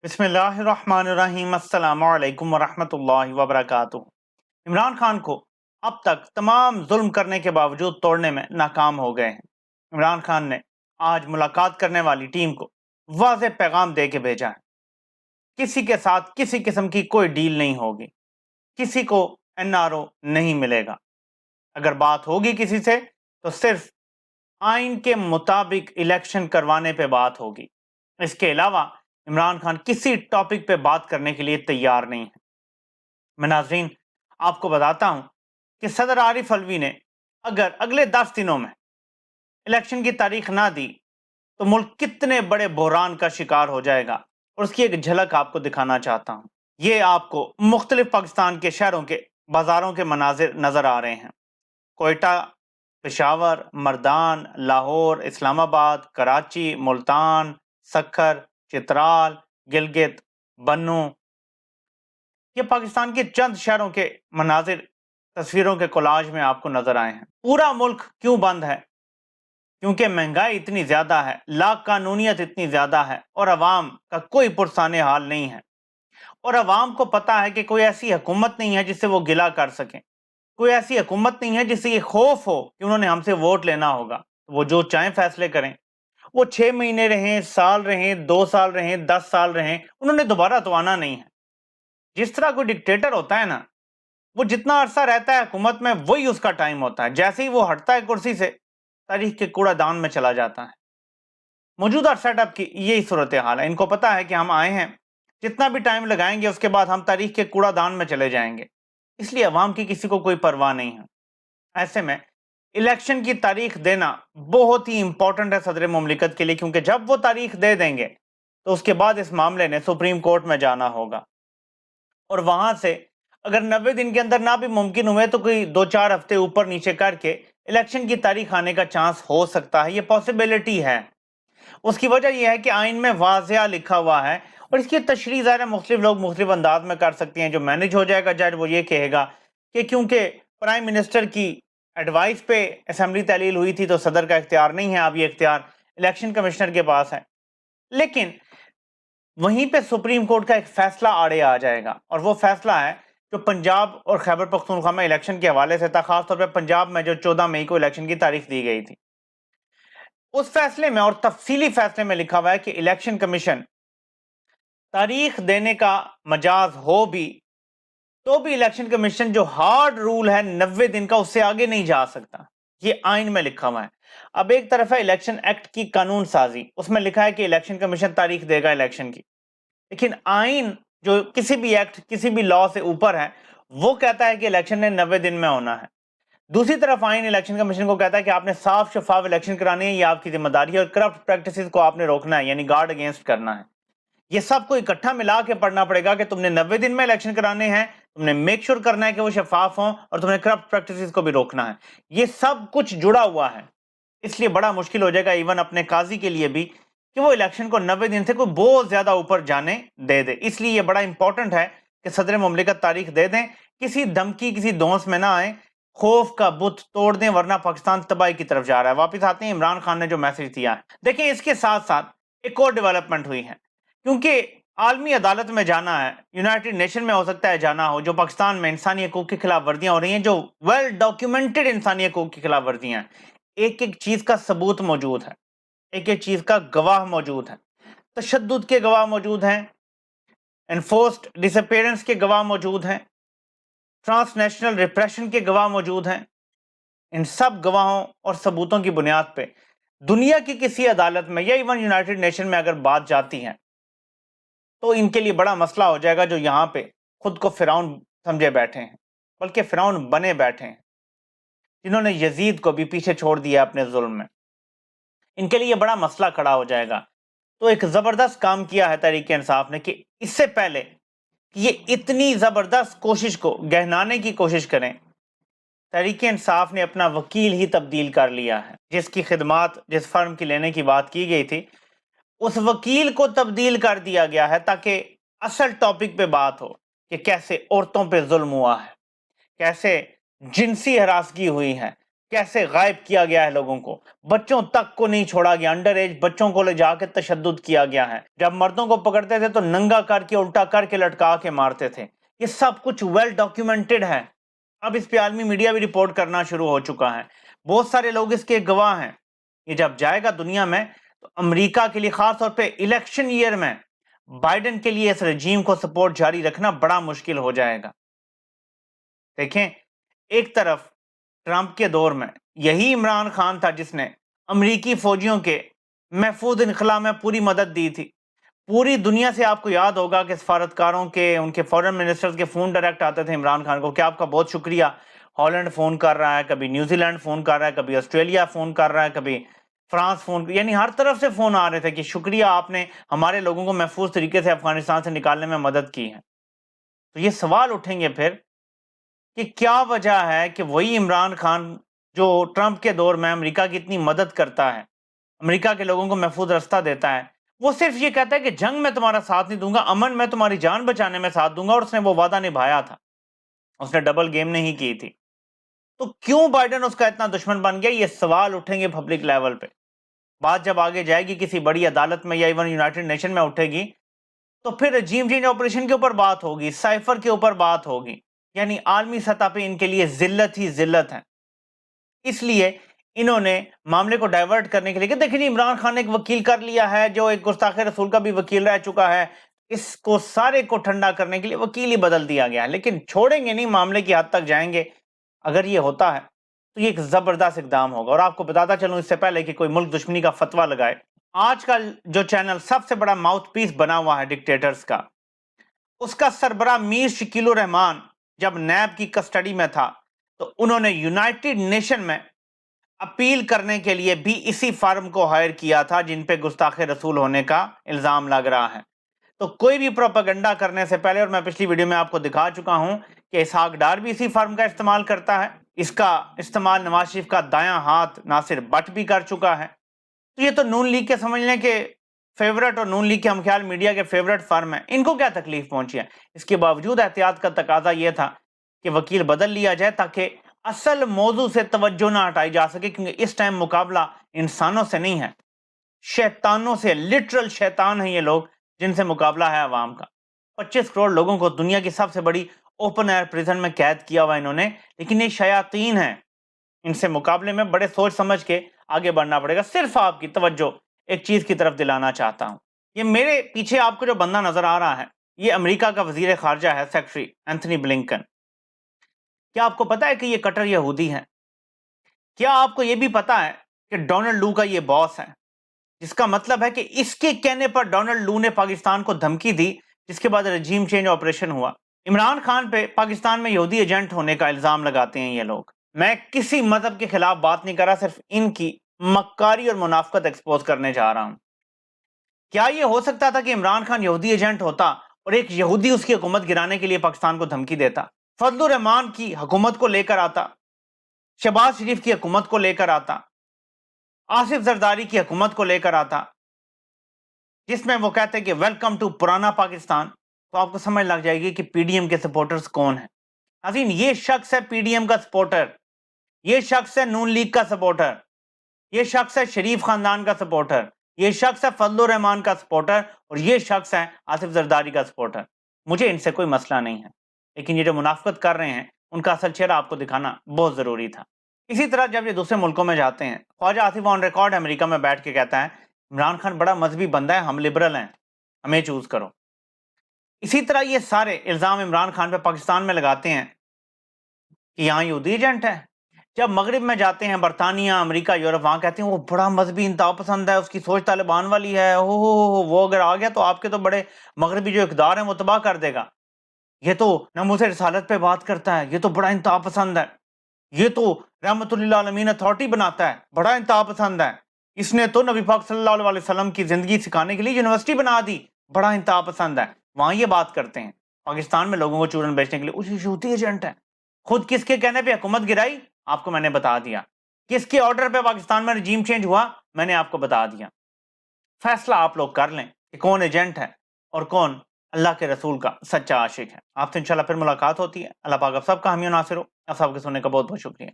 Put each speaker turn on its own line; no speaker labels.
बिस्मिल्लाहिर्रहमानिर्रहीम अस्सलाम वालेकुम वरहमतुल्लाहि वबरकातुहू। इमरान खान को अब तक तमाम जुल्म करने के बावजूद तोड़ने में नाकाम हो गए हैं। इमरान खान ने आज मुलाकात करने वाली टीम को वाज़ेह पैगाम दे के भेजा है, किसी के साथ किसी किस्म की कोई डील नहीं होगी, किसी को एनआरओ नहीं मिलेगा। अगर बात होगी किसी से तो सिर्फ आइन के मुताबिक इलेक्शन करवाने पे बात होगी। इसके अलावा इमरान खान किसी टॉपिक पे बात करने के लिए तैयार नहीं है। मैं नाज़रीन आपको बताता हूं कि सदर आरिफ अलवी ने अगर अगले 10 दिनों में इलेक्शन की तारीख ना दी तो मुल्क कितने बड़े बहरान का शिकार हो जाएगा, और उसकी एक झलक आपको दिखाना चाहता हूं। ये आपको मुख्तलिफ पाकिस्तान के शहरों के बाजारों के मनाजिर नजर आ रहे हैं। कोयटा, पेशावर, मर्दान, लाहौर, इस्लामाबाद, कराची, मुल्तान, सक्खर, चित्राल, गिलगित, बन्नू, ये पाकिस्तान के चंद शहरों के मनाजिर तस्वीरों के कोलाज में आपको नजर आए हैं। पूरा मुल्क क्यों बंद है? क्योंकि महंगाई इतनी ज्यादा है, लाख कानूनियत इतनी ज्यादा है और अवाम का कोई पुरसाने हाल नहीं है। और अवाम को पता है कि कोई ऐसी हुकूमत नहीं है जिससे वो गिला कर सकें, कोई ऐसी हुकूमत नहीं है जिससे ये खौफ हो कि उन्होंने हमसे वोट लेना होगा। तो वो जो चाहें फैसले करें, वो 6 महीने रहें, साल रहें, 2 साल रहें, 10 साल रहें, उन्होंने दोबारा तो आना नहीं है। जिस तरह कोई डिक्टेटर होता है ना, वो जितना अरसा रहता है हुकूमत में वही उसका टाइम होता है। जैसे ही वो हटता है कुर्सी से, तारीख के कूड़ादान में चला जाता है। मौजूदा सेटअप की यही सूरत हाल है। इनको पता है कि हम आए हैं, जितना भी टाइम लगाएंगे उसके बाद हम तारीख के कूड़ादान में चले जाएंगे, इसलिए अवाम की किसी को कोई परवाह नहीं है। ऐसे में इलेक्शन की तारीख देना बहुत ही इंपॉर्टेंट है सदर मुमलिकत के लिए, क्योंकि जब वो तारीख दे देंगे तो उसके बाद इस मामले ने सुप्रीम कोर्ट में जाना होगा, और वहां से अगर 90 दिन के अंदर ना भी मुमकिन हुए तो कोई 2-4 हफ्ते ऊपर नीचे करके इलेक्शन की तारीख आने का चांस हो सकता है। ये पॉसिबिलिटी है। उसकी वजह यह है कि आइन में वाज़िया लिखा हुआ है, और इसकी तशरीह ज़ाहिर है मुख्तलिफ लोग मुख्तलिफ अंदाज में कर सकते हैं। जो मैनेज हो जाएगा जज, वो ये कहेगा कि क्योंकि प्राइम मिनिस्टर की एडवाइस पे असेंबली तहलील हुई थी तो सदर का इख्तियार नहीं है, अब ये इख्तियार इलेक्शन कमिश्नर के पास है। लेकिन वहीं पे सुप्रीम कोर्ट का एक फैसला आड़े आ जाएगा, और वो फैसला है जो पंजाब और खैबर पख्तूनख्वा में इलेक्शन के हवाले से था। खासतौर पर पंजाब में जो 14 मई को इलेक्शन की तारीख दी गई थी, उस फैसले में और तफसीली फैसले में लिखा हुआ है कि इलेक्शन कमीशन तारीख देने का मजाज हो भी तो भी इलेक्शन कमीशन जो हार्ड रूल है 90 दिन का, उससे आगे नहीं जा सकता। ये आइन में लिखा हुआ है। अब एक तरफ है इलेक्शन एक्ट की कानून साजी, उसमें लिखा है कि इलेक्शन कमीशन तारीख देगा इलेक्शन की, लेकिन आइन जो किसी भी एक्ट किसी भी लॉ से ऊपर है, वो कहता है कि इलेक्शन ने 90 दिन में होना है। दूसरी तरफ आइन इलेक्शन कमीशन को कहता है कि आपने साफ शफाफ इलेक्शन करानी है, ये आपकी जिम्मेदारी है, और करप्ट प्रैक्टिसेस को आपने रोकना है, यानी गार्ड अगेंस्ट करना है। ये सबको इकट्ठा मिला के पढ़ना पड़ेगा कि तुमने 90 दिन में इलेक्शन कराने हैं, तुमने मेक श्योर करना है कि वो शफाफ हों, और तुमने करप्ट प्रैक्टिसेस को भी रोकना है। ये सब कुछ जुड़ा हुआ है, इसलिए बड़ा मुश्किल हो जाएगा इवन अपने काजी के लिए भी कि वो इलेक्शन को 90 दिन से कोई बहुत ज्यादा ऊपर जाने दे दे। इसलिए ये बड़ा इंपॉर्टेंट है कि सदर मुमलिकत तारीख दे दें, किसी धमकी किसी धौंस में ना आए, खौफ का बुत तोड़ दें, वरना पाकिस्तान तबाही की तरफ जा रहा है। वापस आते हैं इमरान खान ने जो मैसेज दिया है। देखिए, इसके साथ साथ एक और डेवलपमेंट हुई है, क्योंकि आलमी अदालत में जाना है, यूनाइटेड नेशन में हो सकता है जाना हो, जो पाकिस्तान में इंसानी हकूक की खिलाफ वर्जियां हो रही हैं, जो वेल डॉक्यूमेंटेड इंसानी हकूक की खिलाफ वर्जियां हैं, एक एक चीज का सबूत मौजूद है, एक एक चीज का गवाह मौजूद है। तशद्दुद के गवाह मौजूद हैं, एनफोर्स्ड डिसअपीयरेंस के गवाह मौजूद हैं, ट्रांसनेशनल रिप्रेशन के गवाह मौजूद हैं। इन सब गवाहों और सबूतों की बुनियाद पे दुनिया की किसी अदालत में या इवन यूनाइटेड नेशन में अगर बात जाती है तो इनके लिए बड़ा मसला हो जाएगा, जो यहाँ पे खुद को फिरौन समझे बैठे हैं, बल्कि फिरौन बने बैठे हैं, जिन्होंने यजीद को भी पीछे छोड़ दिया अपने जुल्म में। इनके लिए बड़ा मसला खड़ा हो जाएगा। तो एक जबरदस्त काम किया है तहरीक इंसाफ ने कि इससे पहले कि ये इतनी जबरदस्त कोशिश को गहनाने की कोशिश करें, तहरीक इंसाफ ने अपना वकील ही तब्दील कर लिया है। जिसकी खिदमात जिस फर्म की लेने की बात की गई थी, उस वकील को तब्दील कर दिया गया है ताकि असल टॉपिक पे बात हो कि कैसे औरतों पे जुल्म हुआ है, कैसे जिनसी हरासगी हुई है, कैसे गायब किया गया है लोगों को, बच्चों तक को नहीं छोड़ा गया, अंडर एज बच्चों को ले जाके तशद्दुद किया गया है। जब मर्दों को पकड़ते थे तो नंगा करके उल्टा करके लटका के मारते थे। ये सब कुछ वेल डॉक्यूमेंटेड है। अब इस पे आलमी मीडिया भी रिपोर्ट करना शुरू हो चुका है, बहुत सारे लोग इसके गवाह हैं। ये जब जाएगा दुनिया में तो अमेरिका के लिए, खास तौर पे इलेक्शन ईयर में बाइडेन के लिए इस रजीम को सपोर्ट जारी रखना बड़ा मुश्किल हो जाएगा। देखें, एक तरफ ट्रंप के दौर में यही इमरान खान था जिसने अमेरिकी फौजियों के महफूज इनखला में पूरी मदद दी थी। पूरी दुनिया से आपको याद होगा कि सफारतकारों के, उनके फॉरेन मिनिस्टर्स के फोन डायरेक्ट आते थे इमरान खान को कि आपका बहुत शुक्रिया, हॉलैंड फोन कर रहा है, कभी न्यूजीलैंड फोन कर रहा है, कभी ऑस्ट्रेलिया फोन कर रहा है, कभी फ्रांस फोन, यानी हर तरफ से फोन आ रहे थे कि शुक्रिया, आपने हमारे लोगों को महफूज तरीके से अफगानिस्तान से निकालने में मदद की है। तो ये सवाल उठेंगे फिर कि क्या वजह है कि वही इमरान खान जो ट्रंप के दौर में अमेरिका की इतनी मदद करता है, अमेरिका के लोगों को महफूज रास्ता देता है, वो सिर्फ ये कहता है कि जंग में तुम्हारा साथ नहीं दूंगा, अमन में तुम्हारी जान बचाने में साथ दूंगा, और उसने वो वादा निभाया था, उसने डबल गेम नहीं की थी। तो क्यों बाइडेन उसका इतना दुश्मन बन गया, ये सवाल उठेंगे पब्लिक लेवल पे। बात जब आगे जाएगी किसी बड़ी अदालत में या इवन यूनाइटेड नेशन में उठेगी, तो फिर रजीम चेंज ऑपरेशन के ऊपर बात होगी, साइफर के ऊपर बात होगी, यानी आलमी सतह पे इनके लिए जिल्लत ही जिल्लत है। इसलिए इन्होंने मामले को डाइवर्ट करने के लिए कि देखिए इमरान खान ने एक वकील कर लिया है जो एक गुस्ताखे रसूल का भी वकील रह चुका है, इसको सारे को ठंडा करने के लिए वकील ही बदल दिया गया है, लेकिन छोड़ेंगे नहीं, मामले की हद तक जाएंगे। अगर ये होता है तो ये एक जबरदस्त इकदाम होगा। और आपको बताता चलूं इससे पहले कि कोई मुल्क दुश्मनी का फतवा लगाए, आजकल जो चैनल सबसे बड़ा माउथ पीस बना हुआ है डिक्टेटर्स का, उसका सरबराह मीर शकील रहमान जब नैब की कस्टडी में था तो उन्होंने यूनाइटेड नेशन में अपील करने के लिए भी इसी फर्म को हायर किया था जिन पे गुस्ताखे रसूल होने का इल्जाम लग रहा है। तो कोई भी प्रोपेगेंडा करने से पहले, और मैं पिछली वीडियो में आपको दिखा चुका हूं कि इसहाक डार भी इसी फर्म का इस्तेमाल करता है, इसका इस्तेमाल नवाज शरीफ का दायां हाथ नासिर भट्ट भी कर चुका है। तो ये तो नून लीग के समझ लें कि फेवरेट, और नून लीग के हमख्याल मीडिया के फेवरेट फर्म है, इनको क्या तकलीफ पहुंची है। इसके बावजूद एहतियात का तकाजा यह था कि वकील बदल लिया जाए ताकि असल मौजू से तवज्जो ना हटाई जा सके, क्योंकि इस टाइम मुकाबला इंसानों से नहीं है, शैतानों से। लिटरल शैतान है ये लोग जिनसे मुकाबला है अवाम का। 25 करोड़ लोगों को दुनिया की सबसे बड़ी ओपन एयर प्रिजन में कैद किया हुआ इन्होंने, लेकिन ये शयातीन है, इनसे मुकाबले में बड़े सोच समझ के आगे बढ़ना पड़ेगा। सिर्फ आपकी तवज्जो एक चीज की तरफ दिलाना चाहता हूं, ये मेरे पीछे आपको जो बंदा नजर आ रहा है, ये अमेरिका का वजीर खारजा है, सेक्रेटरी एंथनी ब्लिंकन। क्या आपको पता है कि ये कट्टर यहूदी हैं? क्या आपको ये भी पता है कि डोनाल्ड लू का ये बॉस है, जिसका मतलब है कि इसके कहने पर डोनाल्ड लू ने पाकिस्तान को धमकी दी, जिसके बाद रजीम चेंज ऑपरेशन हुआ। इमरान खान पे पाकिस्तान में यहूदी एजेंट होने का इल्जाम लगाते हैं ये लोग। मैं किसी मजहब के खिलाफ बात नहीं कर रहा, सिर्फ इनकी मक्कारी और मुनाफकत एक्सपोज करने जा रहा हूं। क्या ये हो सकता था कि इमरान खान यहूदी एजेंट होता और एक यहूदी उसकी हुकूमत गिराने के लिए पाकिस्तान को धमकी देता, फजलुर रहमान की हुकूमत को लेकर आता, शहबाज शरीफ की हुकूमत को लेकर आता, आसिफ जरदारी की हुकूमत को लेकर आता, जिसमें वो कहते हैं कि वेलकम टू पुराना पाकिस्तान, तो आपको समझ लग जाएगी कि पीडीएम के सपोर्टर्स कौन है। नाज़रीन, ये शख्स है पीडीएम का सपोर्टर, ये शख्स है नून लीग का सपोर्टर, ये शख्स है शरीफ खानदान का सपोर्टर, ये शख्स है फजलुर रहमान का सपोर्टर, और ये शख्स है आसिफ जरदारी का सपोर्टर। मुझे इनसे कोई मसला नहीं है, लेकिन ये जो मुनाफकत कर रहे हैं उनका असल चेहरा आपको दिखाना बहुत जरूरी था। इसी तरह जब ये दूसरे मुल्कों में जाते हैं, Khawaja Asif on record America में बैठ के कहता है इमरान खान बड़ा मजहबी बंदा है, हम लिबरल हैं, हमें चूज करो। इसी तरह ये सारे इल्जाम इमरान खान पे पाकिस्तान में लगाते हैं कि यहाँ यहूदी एजेंट है। जब मगरिब में जाते हैं, बरतानिया, अमेरिका, यूरोप, वहां कहते हैं वो बड़ा मजहबी इंतहा पसंद है, उसकी सोच तालिबान वाली है, हो वो अगर आ गया तो आपके तो बड़े मगरबी जो इक़दार हैं वो तबाह कर देगा। ये तो नमूसे रिसालत पे बात करता है, ये तो बड़ा इंतहा पसंद है, ये तो रहमतुल्लिल आलमीन अथॉरिटी बनाता है, बड़ा इंतहा पसंद है, इसने तो नबी पाक सल्लल्लाहु अलैहि वसल्लम की जिंदगी सिखाने के लिए यूनिवर्सिटी बना दी, बड़ा इंतहा पसंद है। वहां ये बात करते हैं, पाकिस्तान में लोगों को चूरन बेचने के लिए उसी यहूदी एजेंट है। खुद किसके कहने पे हुकूमत गिराई आपको मैंने बता दिया, किसके ऑर्डर पे पाकिस्तान में रजीम चेंज हुआ मैंने आपको बता दिया। फैसला आप लोग कर लें कि कौन एजेंट है और कौन अल्लाह के रसूल का सच्चा आशिक है। आपसे इंशाल्लाह फिर मुलाकात होती है। अल्लाह पाक आप सबका हामी और नासिर हो। आप सबके सुनने का बहुत बहुत शुक्रिया।